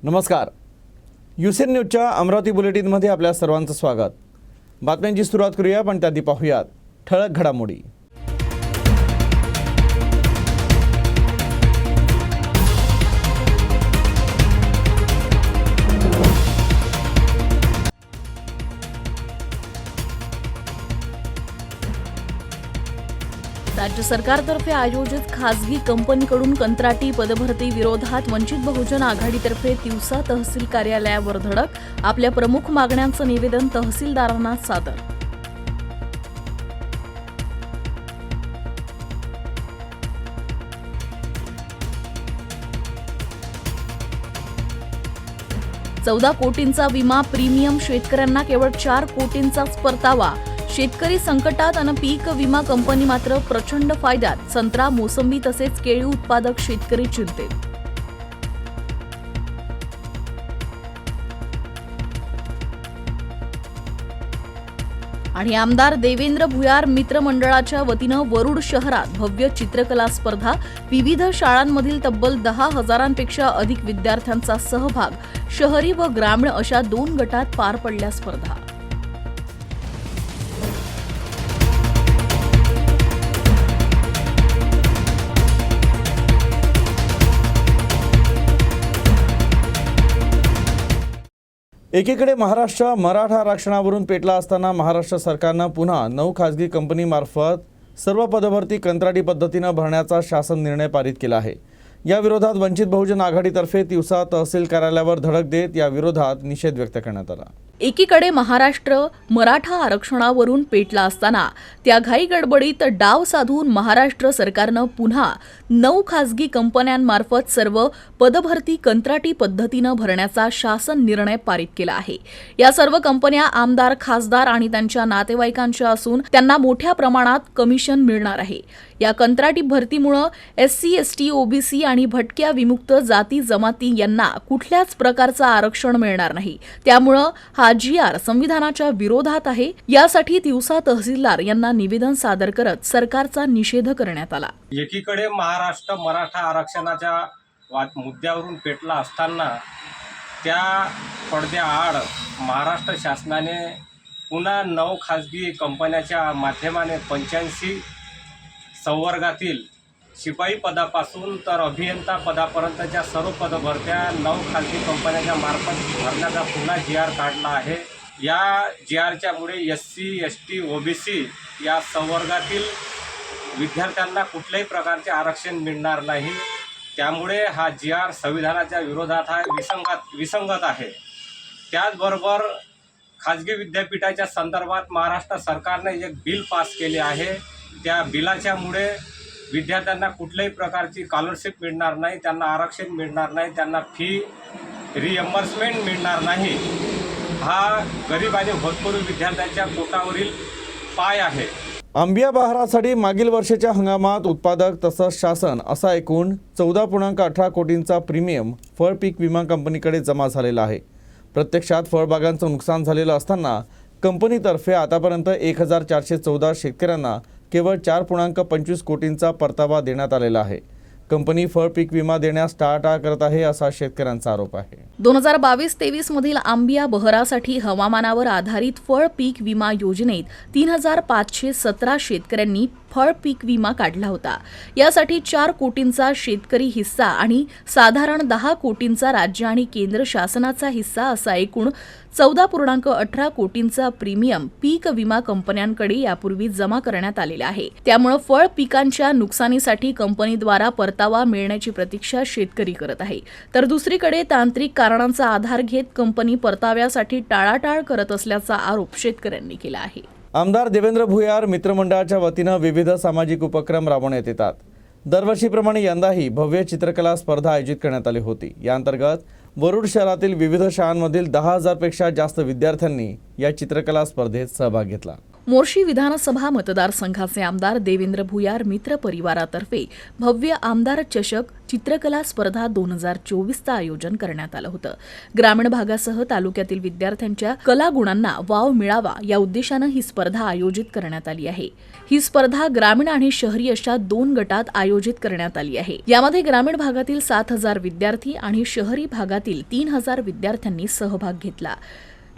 नमस्कार. युसेन न्यूजच्या अमरावती बुलेटिनमध्ये आपल्या सर्वांचं स्वागत. बातम्यांची सुरुवात करूया, पण त्याआधी पाहूयात ठळक घडामोडी. राज्य सरकारतर्फे आयोजित खासगी कंपनीकडून कंत्राटी पदभरती विरोधात वंचित बहुजन आघाडीतर्फे तिवसा तहसील कार्यालयावर धडक. आपल्या प्रमुख मागण्यांचं निवेदन तहसीलदारांना सादर. चौदा कोटींचा विमा प्रीमियम, शेतकऱ्यांना केवळ 4 कोटींचाच परतावा. शेतकरी संकटात अन पीक विमा कंपनी मात्र प्रचंड फायद्यात. संत्रा, मोसंबी तसेच केळी उत्पादक शेतकरी चिंतेत. आणि आमदार देवेंद्र भुयार मित्रमंडळाच्या वतीनं वरुड शहरात भव्य चित्रकला स्पर्धा. विविध शाळांमधील तब्बल 10,000पेक्षा अधिक विद्यार्थ्यांचा सहभाग. शहरी व ग्रामीण अशा 2 गटात पार पडल्या स्पर्धा. एकीकडे महाराष्ट्र मराठा आरक्षणावरून पेटला असताना महाराष्ट्र सरकारनं पुन्हा 9 खासगी कंपनीमार्फत सर्व पदभरती कंत्राटी पद्धतीनं भरण्याचा शासन निर्णय पारित केला आहे. या विरोधात वंचित बहुजन आघाडीतर्फे तिवसा तहसील कार्यालयावर धडक देत या विरोधात निषेध व्यक्त करण्यात आला. एकीकडे महाराष्ट्र मराठा आरक्षणावरून पेटला असताना त्या घाई गडबडीत डाव साधून महाराष्ट्र सरकारनं पुन्हा 9 खासगी कंपन्यांमार्फत सर्व पदभरती कंत्राटी पद्धतीनं भरण्याचा शासन निर्णय पारित केला आहे. या सर्व कंपन्या आमदार, खासदार आणि त्यांच्या नातेवाईकांच्या असून त्यांना मोठ्या प्रमाणात कमिशन मिळणार आहे. या कंत्राटी भरतीमुळे SC, ST, OBC आणि भटक्या विमुक्त जाती जमाती यांना कुठल्याच प्रकारचं आरक्षण मिळणार नाही. त्यामुळे हा GR संविधानाच्या विरोधात आहे. यासाठी तिवसा तहसीलदार यांना निवेदन सादर करत सरकारचा निषेध करण्यात आला. एकीकडे महाराष्ट्र मराठा आरक्षणाच्या मुद्द्यावरून पेटला असताना त्या पडद्याआड महाराष्ट्र शासनाने पुन्हा 9 खासगी कंपन्याच्या माध्यमाने 85 संवर्गातील शिपाई पदापासून तर अभियंता पदापर्यंतच्या सर्व पदभरत्या 9 खासगी कंपन्यांच्या मार्फत भरण्याचा पुन्हा GR काढला आहे. या GRच्यामुळे SC, ST, OBC या संवर्गातील विद्यार्थ्यांना कुठल्याही प्रकारचे आरक्षण मिळणार नाही. त्यामुळे हा GR संविधानाच्या विरोधात विसंगत आहे. त्याचबरोबर खाजगी विद्यापीठाच्या संदर्भात महाराष्ट्र सरकारने एक बिल पास केले आहे. त्या बिलाच्यामुळे विद्यार्थ्यांना कुठल्याही प्रकारची स्कॉलरशिप मिळणार नाही, त्यांना आरक्षण मिळणार नाही, त्यांना फी रिएम्बर्समेंट मिळणार नाही. हा गरीब आणि भोजपुरी विद्यार्थ्यांच्या पोटावरील पाय आहे. आंबिया बहारासाठी मागील वर्षाच्या हंगामात उत्पादक तसंच शासन असा एकूण 14.18 कोटींचा प्रीमियम फळ पीक विमा कंपनीकडे जमा झालेला आहे. प्रत्यक्षात फळबागांचं नुकसान झालेलं असताना कंपनीतर्फे आतापर्यंत 1,414 शेतकऱ्यांना केवळ 4.25 कोटींचा परतावा देण्यात आलेला आहे. कंपनी फळ पीक विमा देण्यास टाळाटाळ करत आहे असा शेतकऱ्यांचा आरोप आहे. 2022-23 मधील आंबिया बहरासाठी हवामानावर आधारित फळ पीक विमा योजनेत 3,517 शेतकऱ्यांनी फळ पीक विमा काढला होता. यासाठी 4 कोटींचा शेतकरी हिस्सा आणि साधारण 10 कोटींचा राज्य आणि केंद्र शासनाचा हिस्सा असा एकूण 14.18 कोटींचा प्रीमियम पीक विमा कंपन्यांकडे यापूर्वी जमा करण्यात आलेला आहे. त्यामुळे फळ पिकांच्या नुकसानीसाठी कंपनीद्वारा परतावा मिळण्याची प्रतीक्षा शेतकरी करत आहे. तर दुसरीकडे तांत्रिक कारणांचा आधार घेत कंपनी परताव्यासाठी टाळाटाळ करत असल्याचा आरोप शेतकऱ्यांनी केला आहे. आमदार देवेंद्र भुयार मित्रमंडळाच्या वतीनं विविध सामाजिक उपक्रम राबवण्यात येतात. दरवर्षीप्रमाणे यंदाही भव्य चित्रकला स्पर्धा आयोजित करण्यात आली होती. या अंतर्गत वरुड शहरातील विविध शाळांमधील 10,000पेक्षा जास्त विद्यार्थ्यांनी या चित्रकला स्पर्धेत सहभाग घेतला. मोर्शी विधानसभा मतदारसंघाचे आमदार देवेंद्र भुयार मित्र परिवारातर्फे भव्य आमदार चषक चित्रकला स्पर्धा 2024चं आयोजन करण्यात आलं होतं. ग्रामीण भागासह तालुक्यातील विद्यार्थ्यांच्या कलागुणांना वाव मिळावा या उद्देशानं ही स्पर्धा आयोजित करण्यात आली आहे. ही स्पर्धा ग्रामीण आणि शहरी अशा 2 गटात आयोजित करण्यात आली आहे. यामध्ये ग्रामीण भागातील 7,000 विद्यार्थी आणि शहरी भागातील 3,000 विद्यार्थ्यांनी सहभाग घेतला.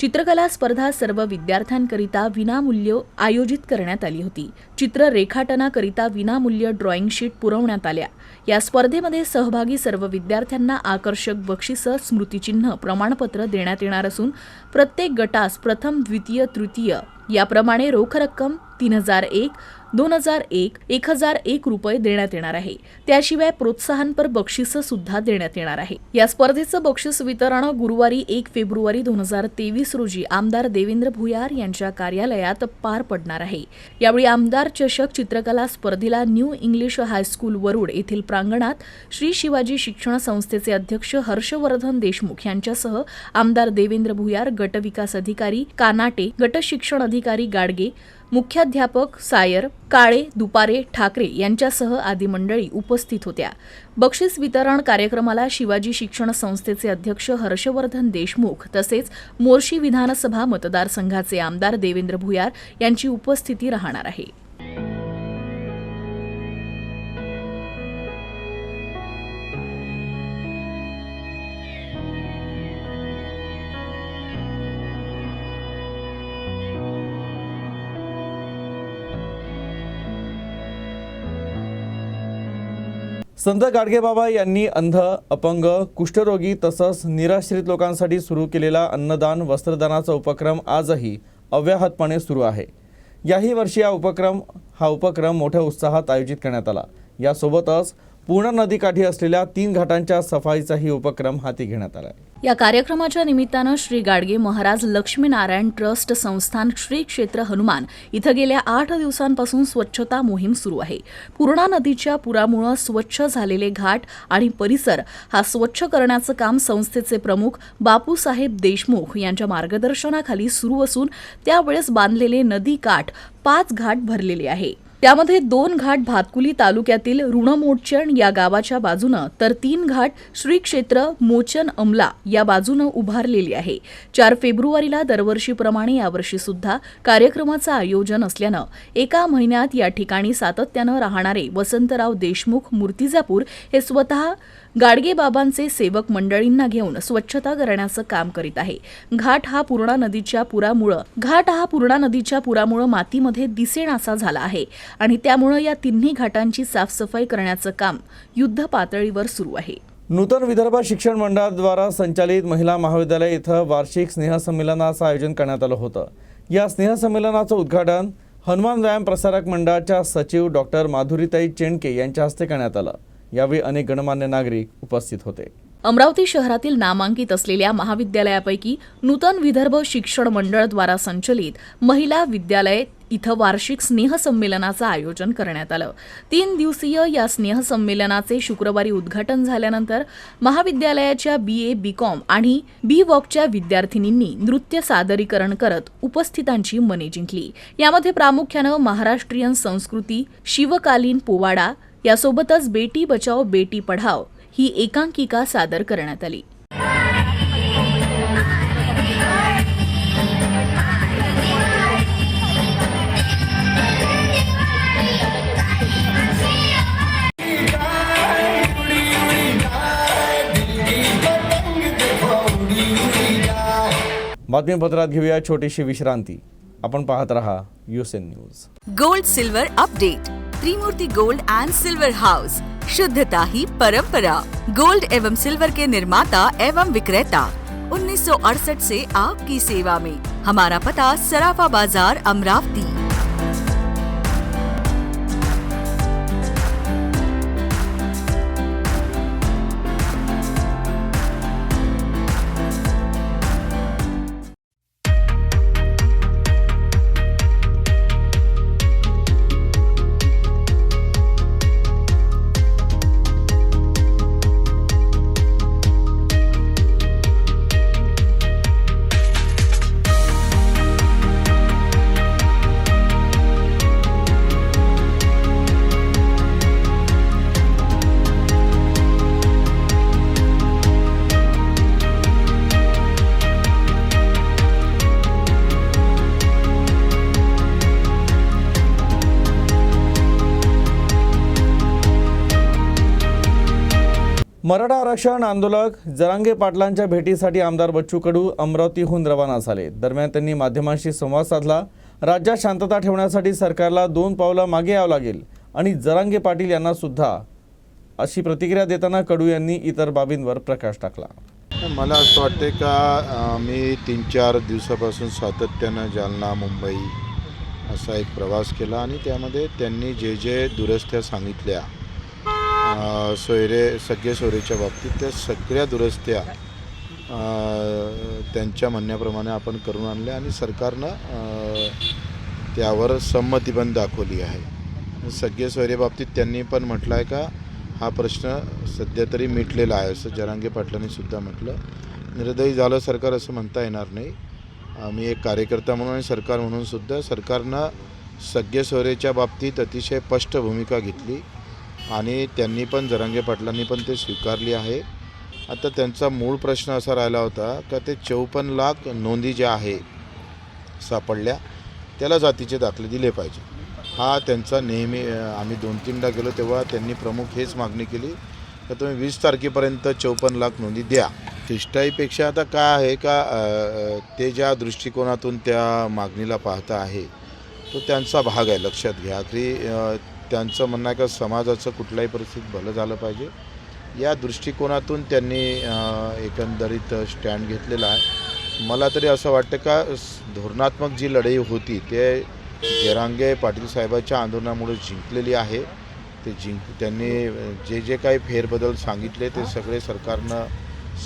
चित्रकला स्पर्धा सर्व विद्यार्थ्यांकरिता विनामूल्य आयोजित करण्यात आली होती. चित्र रेखाटनाकरिता विनामूल्य ड्रॉइंग शीट पुरवण्यात आल्या. या स्पर्धेमध्ये सहभागी सर्व विद्यार्थ्यांना आकर्षक बक्षिसं, स्मृतिचिन्ह, प्रमाणपत्र देण्यात येणार असून प्रत्येक गटास प्रथम, द्वितीय, तृतीय याप्रमाणे रोख रक्कम 3,001, 2,001, 1,001 रुपये देण्यात येणार आहे. त्याशिवाय प्रोत्साहनपर बक्षिसं सुद्धा देण्यात येणार आहे. या स्पर्धेचं बक्षीस वितरण गुरुवारी 1 फेब्रुवारी 2023 रोजी आमदार देवेंद्र भुयार यांच्या कार्यालयात पार पडणार आहे. यावेळी आमदार चषक चित्रकला स्पर्धेला न्यू इंग्लिश हायस्कूल वरुड येथील प्रांगणात श्री शिवाजी शिक्षण संस्थेचे अध्यक्ष हर्षवर्धन देशमुख यांच्यासह आमदार देवेंद्र भुयार, गटविकास अधिकारी कानाटे, गट शिक्षण अधिकारी गाडगे, मुख्याध्यापक सायर, काळे, दुपारे, ठाकरे यांच्यासह आदी मंडळी उपस्थित होत्या. बक्षीस वितरण कार्यक्रमाला शिवाजी शिक्षण संस्थेचे अध्यक्ष हर्षवर्धन देशमुख तसेच मोर्शी विधानसभा मतदारसंघाचे आमदार देवेंद्र भुयार यांची उपस्थिती राहणार आहे. संत गाडगेबाबा यांनी अंध, अपंग, कुष्ठरोगी तसंच निराश्रित लोकांसाठी सुरू केलेला अन्नदान, वस्त्रदानाचा उपक्रम आजही अव्याहतपणे सुरू आहे. याही वर्षी हा उपक्रम मोठ्या उत्साहात आयोजित करण्यात आला. यासोबतच पूर्णा नदीकाठी असलेल्या 3 घाटांच्या सफाईचाही उपक्रम हाती घेण्यात आला. या कार्यक्रमाच्या निमित्तानं श्री गाडगे महाराज लक्ष्मीनारायण ट्रस्ट संस्थान श्री क्षेत्र हनुमान इथं गेल्या 8 दिवसांपासून स्वच्छता मोहीम सुरू आहे. पूर्णा नदीच्या पुरामुळे स्वच्छ झालेले घाट आणि परिसर हा स्वच्छ करण्याचं काम संस्थेचे प्रमुख बापूसाहेब देशमुख यांच्या मार्गदर्शनाखाली सुरू असून त्यावेळेस बांधलेले नदी काठ 5 घाट भरलेले आहे. त्यामध्ये 2 घाट भातकुली तालुक्यातील ऋणमोचण या गावाच्या बाजूनं तर 3 घाट श्री क्षेत्र मोचन अमला या बाजूनं उभारलेली आहे. 4 फेब्रुवारीला दरवर्षीप्रमाणे यावर्षी सुद्धा कार्यक्रमाचं आयोजन असल्यानं एका महिन्यात या ठिकाणी सातत्यानं राहणारे वसंतराव देशमुख मूर्तिजापूर हे स्वतः गाडगेबाबांचे सेवक मंडळींना घेऊन स्वच्छता करण्याचं काम करीत आहे. घाट हा पूर्णा नदीच्या पुरामुळे मातीमध्ये दिसेनासा झाला आहे आणि त्यामुळे या तिन्ही घाटांची साफसफाई करण्याचं काम युद्ध पातळीवर सुरू आहे. नूतन विदर्भ शिक्षण मंडळाद्वारा संचालित महिला महाविद्यालय इथं वार्षिक स्नेहसंमेलनाचं आयोजन करण्यात आलं होतं. या स्नेहसंमेलनाचं उद्घाटन हनुमान व्यायाम प्रसारक मंडळाच्या सचिव डॉक्टर माधुरीताई चेंडके यांच्या हस्ते करण्यात आलं. यावेळी अनेक गणमान्य नागरिक उपस्थित होते. अमरावती शहरातील नामांकित असलेल्या महाविद्यालयापैकी नूतन विदर्भ शिक्षण मंडळद्वारा संचलित महिला विद्यालय इथं वार्षिक स्नेहसंमेलनाचं आयोजन करण्यात आलं. 3 दिवसीय या स्नेहसंमेलनाचे शुक्रवारी उद्घाटन झाल्यानंतर महाविद्यालयाच्या BA, BCom आणि BVOCच्या विद्यार्थिनींनी नृत्य सादरीकरण करत उपस्थितांची मने जिंकली. यामध्ये प्रामुख्यानं महाराष्ट्रीयन संस्कृती, शिवकालीन पोवाडा यासोबतच बेटी बचाओ बेटी पढाओ ही एकांकिका सादर करण्यात आली. बातमीपत्रात घेऊया छोटीशी विश्रांती. आपण पाहत रहा USN news. Gold silver update. Trimurti gold and silver house. शुद्धता ही परंपरा. गोल्ड एवं सिल्वर के निर्माता एवं विक्रेता 1968 से आपकी सेवा में. हमारा पता सराफा बाजार अमरावती. मराठा आरक्षण आंदोलक जरांगे पाटलांच्या भेटीसाठी आमदार बच्चू कडू अमरावतीहून रवाना झाले. दरम्यान त्यांनी माध्यमांशी संवाद साधला. राज्यात शांतता ठेवण्यासाठी सरकारला 2 पावलं मागे यावं लागेल आणि जरांगे पाटील यांना सुद्धा, अशी प्रतिक्रिया देताना कडू यांनी इतर बाबींवर प्रकाश टाकला. मला असं वाटते का मी 3-4 दिवसापासून सातत्यानं जालना, मुंबई असा एक प्रवास केला आणि त्यामध्ये त्यांनी जे जे दुरुस्त्या सांगितल्या सगळे सोयरेच्या बाबतीत, त्या सगळ्या दुरुस्त्या त्यांच्या म्हणण्याप्रमाणे आपण करून आणल्या आणि सरकारनं त्यावर संमती पण दाखवली आहे. सगळे सोयरे बाबतीत त्यांनी पण म्हटलं आहे का हा प्रश्न सध्या तरी मिटलेला आहे, असं जरांगे पाटलांनी सुद्धा म्हटलं. निर्दयी झालं सरकार असं म्हणता येणार नाही. आम्ही एक कार्यकर्ता म्हणून आणि सरकार म्हणून सुद्धा सरकारनं सगळे सोयरेच्या बाबतीत अतिशय स्पष्ट भूमिका घेतली आणि त्यांनी पण, जरांगे पाटलांनी पण ते स्वीकारली आहे. आता त्यांचा मूळ प्रश्न असा राहिला होता का ते 54 लाख नोंदी ज्या आहे सापडल्या त्याला जातीचे दाखले दिले पाहिजे. हा त्यांचा नेहमी, आम्ही 2-3दा गेलो तेव्हा त्यांनी प्रमुख हेच मागणी केली का तुम्ही 20 तारखेपर्यंत 54 लाख नोंदी द्या. शिष्टाईपेक्षा आता काय आहे का ते ज्या दृष्टिकोनातून त्या मागणीला पाहता आहे तो त्यांचा भाग आहे, लक्षात घ्या. की त्यांचं म्हणणं आहे का समाजाचं कुठल्याही परिस्थितीत भलं झालं पाहिजे, या दृष्टिकोनातून त्यांनी एकंदरीत स्टँड घेतलेला आहे. मला तरी असं वाटतं का धोरणात्मक जी लढाई होती ते जरांगे पाटील साहेबांच्या आंदोलनामुळे जिंकलेली आहे. त्यांनी जे जे काही फेरबदल सांगितले ते सगळे सरकारनं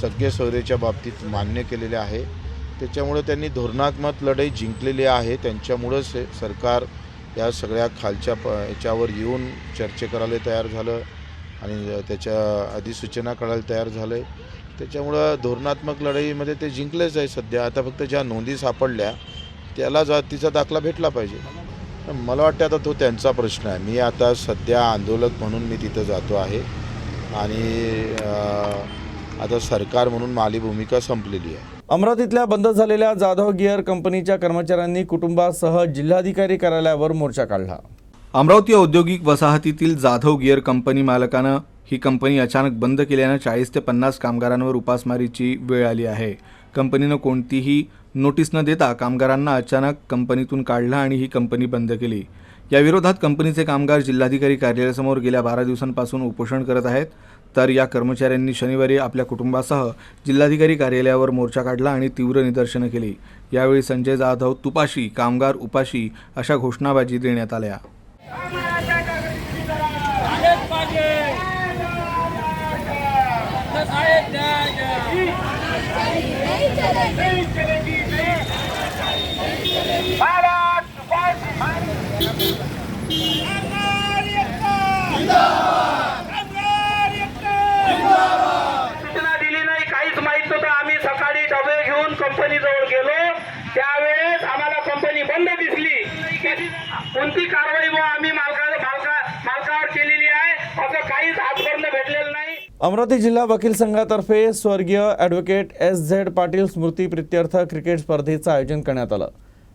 सगळे सोयरेच्या बाबतीत मान्य केलेले आहे. त्याच्यामुळे त्यांनी धोरणात्मक लढाई जिंकलेली आहे. त्यांच्यामुळंच सरकार या सगळ्या खालच्या याच्यावर येऊन चर्चा करायला तयार झालं आणि त्याच्या अधिसूचना काढायला तयार झालं आहे. त्याच्यामुळं धोरणात्मक लढाईमध्ये ते जिंकलेच आहे सध्या. आता फक्त ज्या नोंदी सापडल्या त्याला जातीचा दाखला भेटला पाहिजे. मला वाटतं आता तो त्यांचा प्रश्न आहे. मी आता सध्या आंदोलक म्हणून मी तिथं जातो आहे आणि आता सरकार म्हणून माझी भूमिका संपलेली आहे. अमरावतीतल्या बंद झालेल्या जाधव गिअर कंपनीच्या कर्मचाऱ्यांनी कुटुंबासह जिल्हाधिकारी कार्यालयावर मोर्चा काढला. अमरावती औद्योगिक वसाहतीतील जाधव गिअर कंपनी मालकानं ही कंपनी अचानक बंद केल्यानं 40 ते 50 कामगारांवर उपासमारीची वेळ आली आहे. कंपनीनं कोणतीही नोटीस न देता कामगारांना अचानक कंपनीतून काढलं आणि ही कंपनी बंद केली. या विरोधात कंपनीचे कामगार जिल्हाधिकारी कार्यालयासमोर गेल्या 12 दिवसांपासून उपोषण करत आहेत. तर या कर्मचाऱ्यांनी शनिवारी आपल्या कुटुंबासह जिल्हाधिकारी कार्यालयावर मोर्चा काढला आणि तीव्र निदर्शनं केली. यावेळी संजय जाधव तुपाशी, कामगार उपाशी अशा घोषणाबाजी देण्यात आल्या. कंपनीजवळ गेलो त्यावेळेस आम्हाला कंपनी बंद दिसली. कोणती कारवाई आम्ही मालकावर केलेली आहे असं काहीच आजपर्यंत भेटलेलं नाही. अमरावती जिल्हा वकील संघातर्फे स्वर्गीय ॲडव्होकेट S.Z. पाटील स्मृती प्रित्यर्थ क्रिकेट स्पर्धेचं आयोजन करण्यात आलं.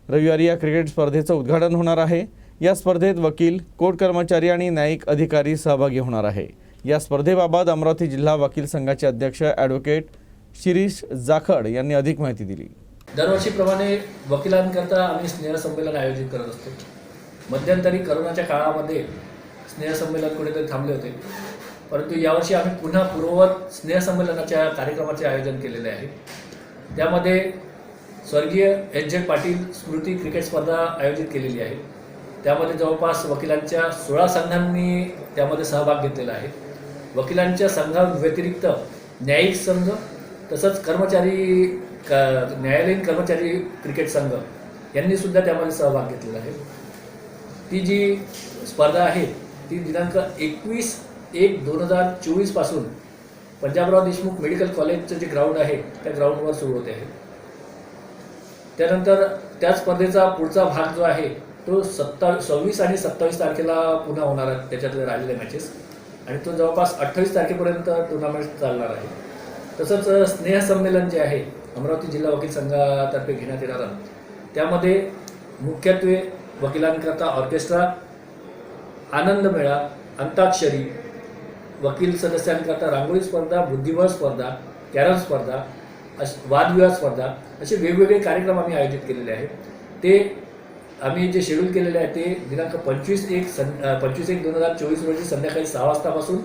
रविवारी या क्रिकेट स्पर्धेचं उद्घाटन होणार आहे. या स्पर्धेत वकील, कोर्ट कर्मचारी आणि न्यायिक अधिकारी सहभागी होणार आहे. या स्पर्धेबाबत अमरावती जिल्हा वकील संघाचे अध्यक्ष ॲडव्होकेट शिरीष जाखड यांनी अधिक माहिती दिली. दरवर्षीप्रमाणे वकिलांकरता आम्ही स्नेहसंमेलन आयोजित करत असतो. मध्यंतरी करोनाच्या काळामध्ये स्नेहसंमेलन कुठेतरी थांबले होते, परंतु यावर्षी आम्ही पुन्हा पूर्ववत स्नेहसंमेलनाच्या कार्यक्रमाचे आयोजन केलेले आहे. त्यामध्ये स्वर्गीय S.Z. पाटील स्मृती क्रिकेट स्पर्धा आयोजित केलेली आहे. त्यामध्ये जवळपास वकिलांच्या 16 संघांनी त्यामध्ये सहभाग घेतलेला आहे. वकिलांच्या संघाव्यतिरिक्त न्यायिक संघ तसंच न्यायालयीन कर्मचारी क्रिकेट संघ यांनी सुद्धा त्यामध्ये सहभाग घेतलेला आहे. ती जी स्पर्धा आहे ती दिनांक 21/1/2024 पासून पंजाबराव देशमुख मेडिकल कॉलेजचं जे ग्राउंड आहे त्या ग्राउंडवर सुरू होते आहे. त्यानंतर त्या स्पर्धेचा पुढचा भाग जो आहे तो 26 आणि 27 तारखेला पुन्हा होणार आहे. त्याच्यातले राहिलेले मॅचेस आणि तो जवळपास 28 तारखेपर्यंत टुर्नामेंट चालणार आहे. तसंच स्नेहसंमेलन जे आहे अमरावती जिल्हा वकील संघातर्फे घेण्यात येणारं, त्यामध्ये मुख्यत्वे वकिलांकरता ऑर्केस्ट्रा, आनंद मेळा, अंताक्षरी, वकील सदस्यांकरता रांगोळी स्पर्धा, बुद्धिबळ स्पर्धा, कॅरम स्पर्धा, वादविवाद स्पर्धा असे वेगवेगळे कार्यक्रम आम्ही आयोजित केलेले आहेत. ते आम्ही जे शेड्यूल केलेले आहे ते दिनांक 25/1/2024 रोजी संध्याकाळी 6 वाजतापासून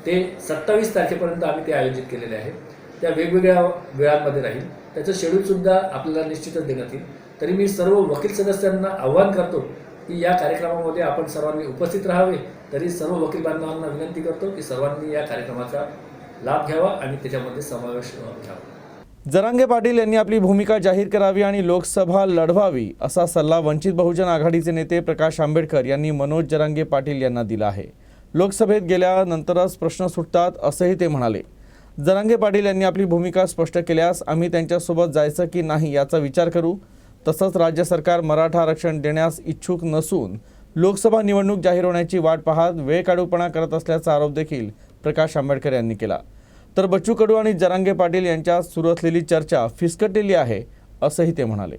ते 27 तारखेपर्यंत आम्ही ते आयोजित केलेले आहेत. त्या वेगवेगळ्या वेळांमध्ये राहील. त्याचं शेड्यूलसुद्धा आपल्याला निश्चितच देण्यात येईल. तरी मी सर्व वकील सदस्यांना आवाहन करतो की या कार्यक्रमामध्ये आपण सर्वांनी उपस्थित राहावे. तरी सर्व वकील बांधवांना विनंती करतो की सर्वांनी या कार्यक्रमाचा लाभ घ्यावा आणि त्याच्यामध्ये समावेश घ्यावा. जरांगे पाटील यांनी आपली भूमिका जाहीर करावी आणि लोकसभा लढवावी असा सल्ला वंचित बहुजन आघाडीचे नेते प्रकाश आंबेडकर यांनी मनोज जरांगे पाटील यांना दिला आहे. लोकसभेत गेल्यानंतरच प्रश्न सुटतात असंही ते म्हणाले. जरांगे पाटील यांनी आपली भूमिका स्पष्ट केल्यास आम्ही त्यांच्यासोबत जायचं की नाही याचा विचार करू. तसंच राज्य सरकार मराठा आरक्षण देण्यास इच्छुक नसून लोकसभा निवडणूक जाहीर होण्याची वाट पाहत वेळकाढूपणा करत असल्याचा आरोप देखील प्रकाश आंबेडकर यांनी केला. तर बच्चू कडू आणि जरांगे पाटील यांच्यात सुरू असलेली चर्चा फिसकटलेली आहे असंही ते म्हणाले.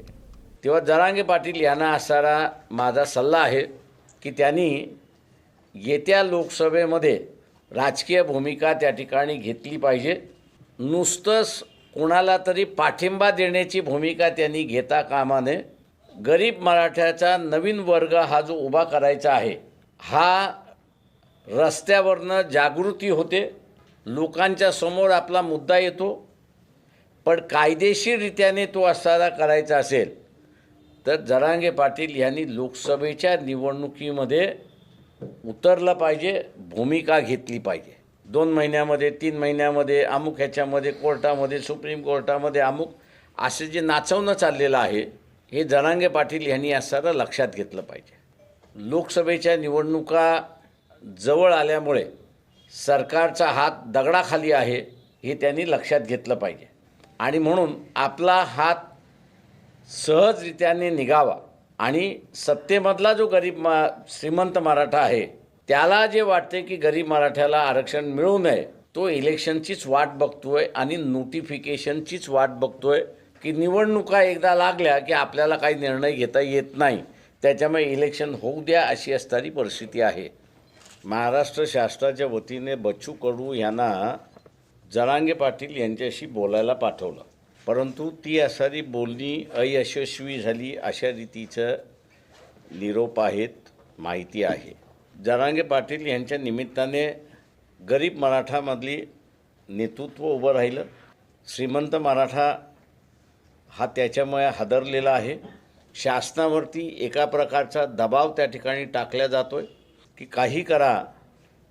तेव्हा जरांगे पाटील यांना असणारा माझा सल्ला आहे की त्यांनी येत्या लोकसभेमध्ये राजकीय भूमिका त्या ठिकाणी घेतली पाहिजे. नुसतंच कोणाला तरी पाठिंबा देण्याची भूमिका त्यांनी घेता कामा नये. गरीब मराठ्याचा नवीन वर्ग हा जो उभा करायचा आहे हा रस्त्यावरनं जागृती होते, लोकांच्या समोर आपला मुद्दा येतो. पण कायदेशीररित्याने तो असणारा करायचा असेल तर जरांगे पाटील यांनी लोकसभेच्या निवडणुकीमध्ये उतरलं पाहिजे, भूमिका घेतली पाहिजे. 2 महिन्यामध्ये 3 महिन्यामध्ये अमुक ह्याच्यामध्ये कोर्टामध्ये सुप्रीम कोर्टामध्ये अमुक असे जे नाचवणं चाललेलं आहे हे जरांगे पाटील यांनी असणारं लक्षात घेतलं पाहिजे. लोकसभेच्या निवडणुका जवळ आल्यामुळे सरकारचा हात दगडाखाली आहे हे त्यांनी लक्षात घेतलं पाहिजे आणि म्हणून आपला हात सहजरित्याने निघावा आणि सत्तेमधला जो श्रीमंत मराठा आहे त्याला जे वाटते की गरीब मराठ्याला आरक्षण मिळू नये तो इलेक्शनचीच वाट बघतोय आणि नोटिफिकेशनचीच वाट बघतोय की निवडणुका एकदा लागल्या की आपल्याला काही निर्णय घेता येत नाही, त्याच्यामुळे इलेक्शन होऊ द्या अशी असणारी परिस्थिती आहे. महाराष्ट्र शासनाच्या वतीने बच्चू कडू यांना जरांगे पाटील यांच्याशी बोलायला पाठवलं, परंतु ती असणारी बोलणी अयशस्वी झाली अशा रीतीचं निरोप आहेत, माहिती आहे. जरांगे पाटील यांच्या निमित्ताने गरीब मराठामधली नेतृत्व उभं राहिलं. श्रीमंत मराठा हा त्याच्यामुळे हादरलेला आहे. शासनावरती एका प्रकारचा दबाव त्या ठिकाणी टाकला जातो आहे की काही करा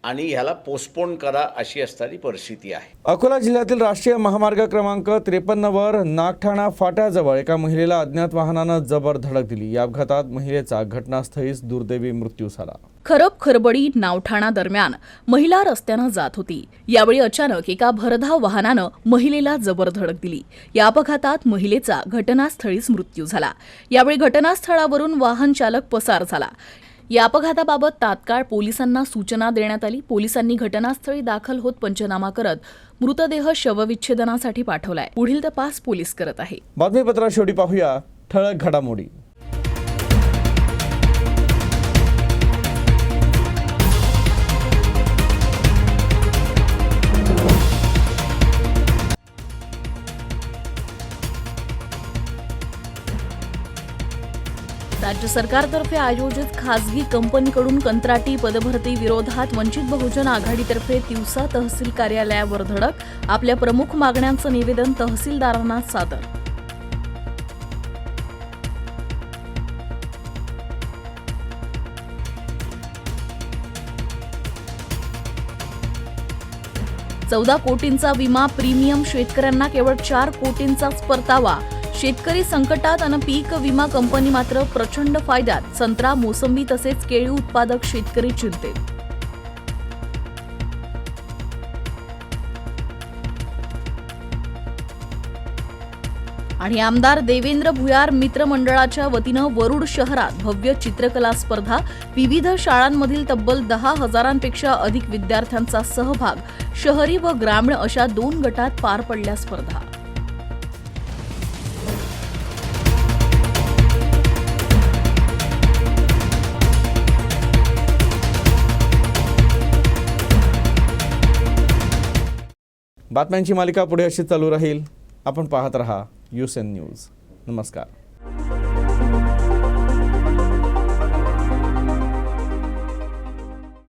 आणि ह्याला पोस्टपोन करा अशी असणारी परिस्थिती आहे. अकोला जिल्ह्यातील राष्ट्रीय महामार्ग क्रमांक 53वर नागठाणा फाट्याजवळ एका महिलेला अज्ञात वाहनानं जबर धडक दिली. या अपघातात महिलेचा घटनास्थळीच दुर्दैवी मृत्यू झाला. खरब खरबडी नावठाणा दरम्यान महिला रस्त्यानं जात होती. यावेळी अचानक एका भरधाव वाहनानं महिलेला जबर धडक दिली. या अपघातात महिलेचा घटनास्थळीच मृत्यू झाला. यावेळी घटनास्थळावरून वाहन चालक पसार झाला. या अपघाताबाबत तात्काळ पोलिसांना सूचना देण्यात आली. पोलिसांनी घटनास्थळी दाखल होत पंचनामा करत मृतदेह शवविच्छेदनासाठी पाठवलाय. पुढील तपास पोलीस करत आहे. बातमीपत्रा शेवटी पाहूया ठळक घडामोडी. राज्य सरकारतर्फे आयोजित खासगी कंपनीकडून कंत्राटी पदभरती विरोधात वंचित बहुजन आघाडीतर्फे तिवसा तहसील कार्यालयावर धडक. आपल्या प्रमुख मागण्यांचं निवेदन तहसीलदारांना सादर. चौदा कोटींचा विमा प्रीमियम शेतकऱ्यांना केवळ 4 कोटींचाच परतावा. शेतकरी संकटात आणि पीक विमा कंपनी मात्र प्रचंड फायद्यात. संत्रा, मोसंबी तसेच केळी उत्पादक शेतकरी चिंतेत. आणि आमदार देवेंद्र भुयार मित्रमंडळाच्या वतीनं वरुड शहरात भव्य चित्रकला स्पर्धा. विविध शाळांमधील तब्बल 10,000पेक्षा अधिक विद्यार्थ्यांचा सहभाग. शहरी व ग्रामीण अशा 2 गटात पार पडल्या स्पर्धा. बातम्यांची मालिका पुढे अशी चालू राहील. आपण पाहत रहा USN न्यूज. नमस्कार.